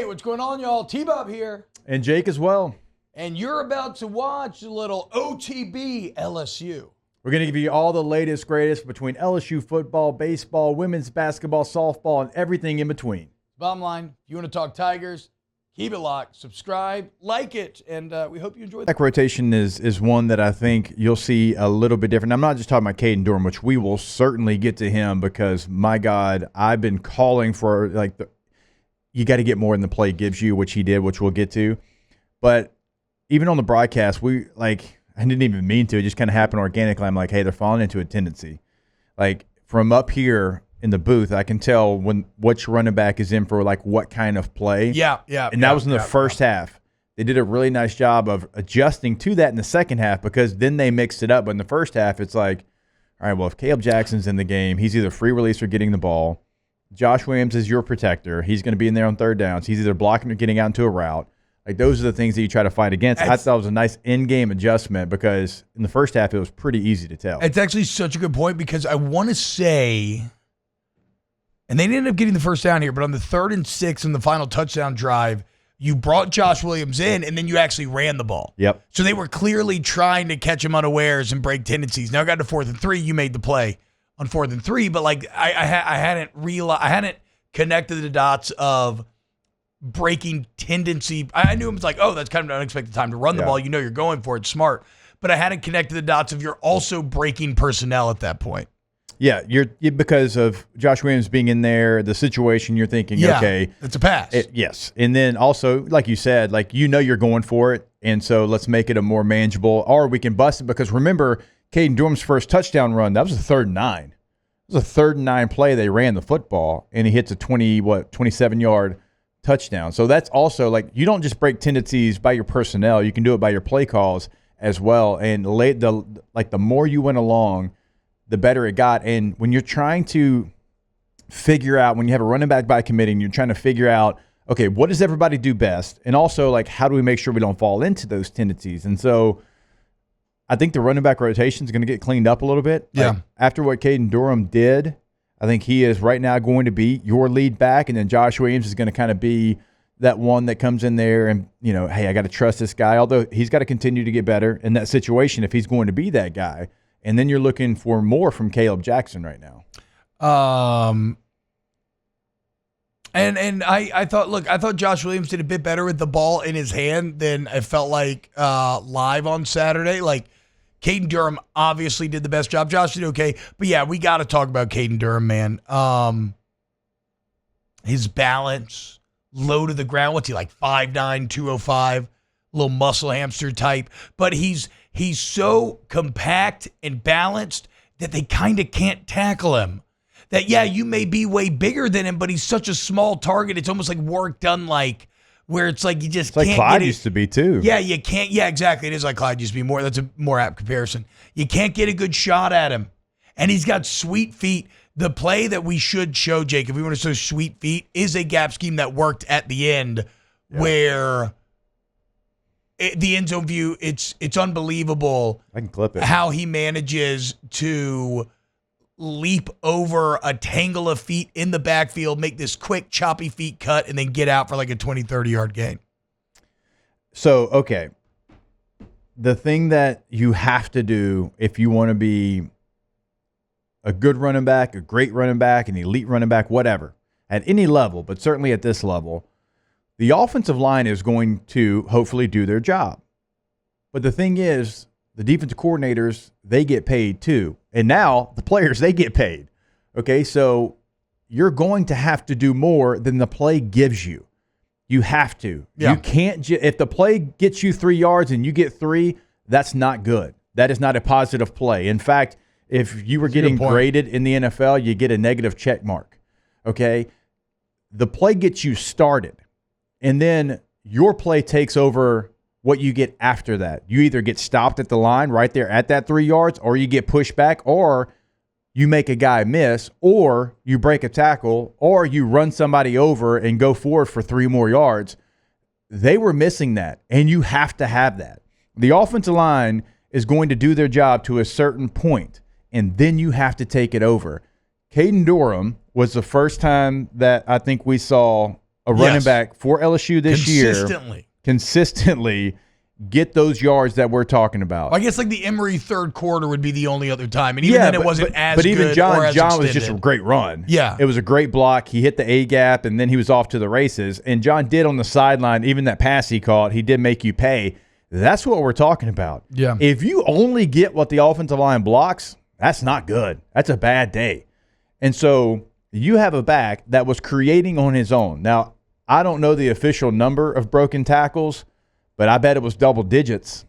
what's going on, y'all? T-Bob here. And Jake as well. And you're about to watch a little OTB LSU. We're going to give you all the latest, greatest between LSU football, baseball, women's basketball, softball, and everything in between. Bottom line, if you want to talk Tigers, keep it locked, subscribe, like it, and we hope you enjoy That rotation is one that I think you'll see a little bit different. I'm not just talking about Caden Durham, which we will certainly get to him because, my God, I've been calling for, you got to get more than the play gives you, which he did, which we'll get to. But even on the broadcast, I didn't even mean to. It just kind of happened organically. I'm like, hey, they're falling into a tendency. Like, from up here in the booth, I can tell when which running back is in for, what kind of play. Yeah. And that was in the first half. They did a really nice job of adjusting to that in the second half because then they mixed it up. But in the first half, it's like, all right, well, if Caleb Jackson's in the game, he's either free release or getting the ball. Josh Williams is your protector. He's going to be in there on third downs. He's either blocking or getting out into a route. Those are the things that you try to fight against. I thought it was a nice in-game adjustment because in the first half, it was pretty easy to tell. It's actually such a good point because I want to say, and they didn't end up getting the first down here, but on the 3rd and 6 in the final touchdown drive, you brought Josh Williams in, and then you actually ran the ball. Yep. So they were clearly trying to catch him unawares and break tendencies. Now I got to 4th and 3. You made the play on 4th and 3, but I hadn't connected the dots of breaking tendency. I knew it was like, oh, that's kind of an unexpected time to run the ball. You know you're going for it. Smart. But I hadn't connected the dots of you're also breaking personnel at that point. Yeah, because of Josh Williams being in there, the situation, you're thinking, okay. It's a pass. Yes. And then also, like you said, you're going for it, and so let's make it a more manageable, or we can bust it because remember, Caden Durham's first touchdown run, that was a 3rd and 9. It was a 3rd and 9 play. They ran the football, and he hits a 27-yard touchdown. So that's also you don't just break tendencies by your personnel. You can do it by your play calls as well. And the more you went along, the better it got. And when you're trying to figure out, when you have a running back by committee, and you're trying to figure out, okay, what does everybody do best? And also, how do we make sure we don't fall into those tendencies? And so I think the running back rotation is going to get cleaned up a little bit. Yeah. After what Caden Durham did, I think he is right now going to be your lead back, and then Josh Williams is going to kind of be that one that comes in there and, hey, I got to trust this guy, although he's got to continue to get better in that situation if he's going to be that guy. And then you're looking for more from Caleb Jackson right now. And I thought Josh Williams did a bit better with the ball in his hand than I felt like live on Saturday. Caden Durham obviously did the best job. Josh did okay. But, yeah, we got to talk about Caden Durham, man. His balance, low to the ground. What's he, 5'9", 205, little muscle hamster type. But he's so compact and balanced that they kind of can't tackle him. That, you may be way bigger than him, but he's such a small target. It's almost like work done where it's you just can't Clyde used to be too. Yeah, you can't. Yeah, exactly. It is like Clyde used to be more. That's a more apt comparison. You can't get a good shot at him. And he's got sweet feet. The play that we should show, Jake, if we want to show sweet feet, is a gap scheme that worked at the end where the end zone view, it's unbelievable. I can clip it. How he manages to leap over a tangle of feet in the backfield, make this quick, choppy feet cut, and then get out for a 20, 30-yard gain. So, okay. The thing that you have to do if you want to be a good running back, a great running back, an elite running back, whatever, at any level, but certainly at this level, the offensive line is going to hopefully do their job. But the thing is, the defensive coordinators, they get paid too. And now the players, they get paid. Okay, so you're going to have to do more than the play gives you. You have to. Yeah. You can't, if the play gets you 3 yards and you get 3, that's not good. That is not a positive play. In fact, if you were getting graded in the NFL, you get a negative check mark. Okay? The play gets you started, and then your play takes over what you get after that. You either get stopped at the line right there at that 3 yards, or you get pushed back, or you make a guy miss, or you break a tackle, or you run somebody over and go forward for 3 more yards. They were missing that, and you have to have that. The offensive line is going to do their job to a certain point, and then you have to take it over. Caden Durham was the first time that I think we saw a running back for LSU this year consistently get those yards that we're talking about. Well, I guess like the Emory third quarter would be the only other time, and even then it wasn't as good. But even John was just a great run. Yeah, it was a great block. He hit the A gap, and then he was off to the races. And John did on the sideline, even that pass he caught, he did make you pay. That's what we're talking about. Yeah. If you only get what the offensive line blocks, that's not good. That's a bad day. And so you have a back that was creating on his own. Now, I don't know the official number of broken tackles, but I bet it was double digits.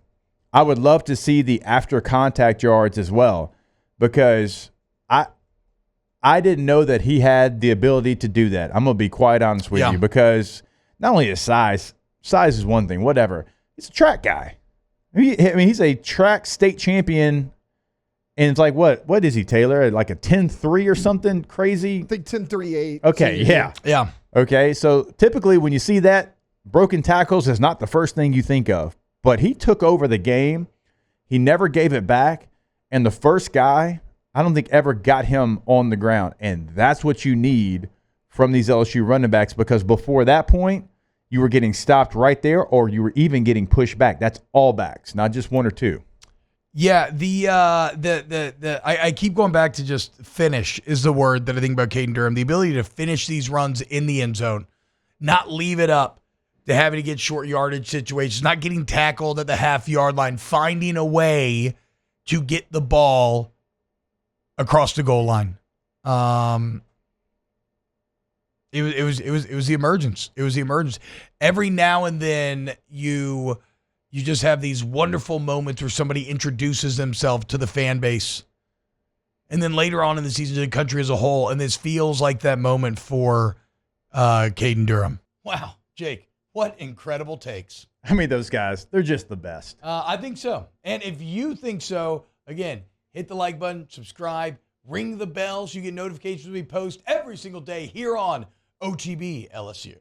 I would love to see the after contact yards as well, because I didn't know that he had the ability to do that. I'm going to be quite honest with you, because not only his size is one thing, whatever. He's a track guy. He's a track state champion, and it's like, what is he, Taylor? Like a 10.3 or something crazy? I think 10.38. Okay, yeah. Yeah. Okay, so typically when you see that, broken tackles is not the first thing you think of. But he took over the game. He never gave it back. And the first guy, I don't think ever got him on the ground. And that's what you need from these LSU running backs, because before that point, you were getting stopped right there, or you were even getting pushed back. That's all backs, not just one or two. Yeah, I keep going back to just finish is the word that I think about Caden Durham. The ability to finish these runs in the end zone, not leave it up to having to get short yardage situations, not getting tackled at the half-yard line, finding a way to get the ball across the goal line. It was the emergence. It was the emergence. Every now and then you just have these wonderful moments where somebody introduces themselves to the fan base. And then later on in the season, to the country as a whole, and this feels like that moment for Caden Durham. Wow, Jake, what incredible takes. I mean, those guys, they're just the best. I think so. And if you think so, again, hit the like button, subscribe, ring the bell so you get notifications when we post every single day here on OTB LSU.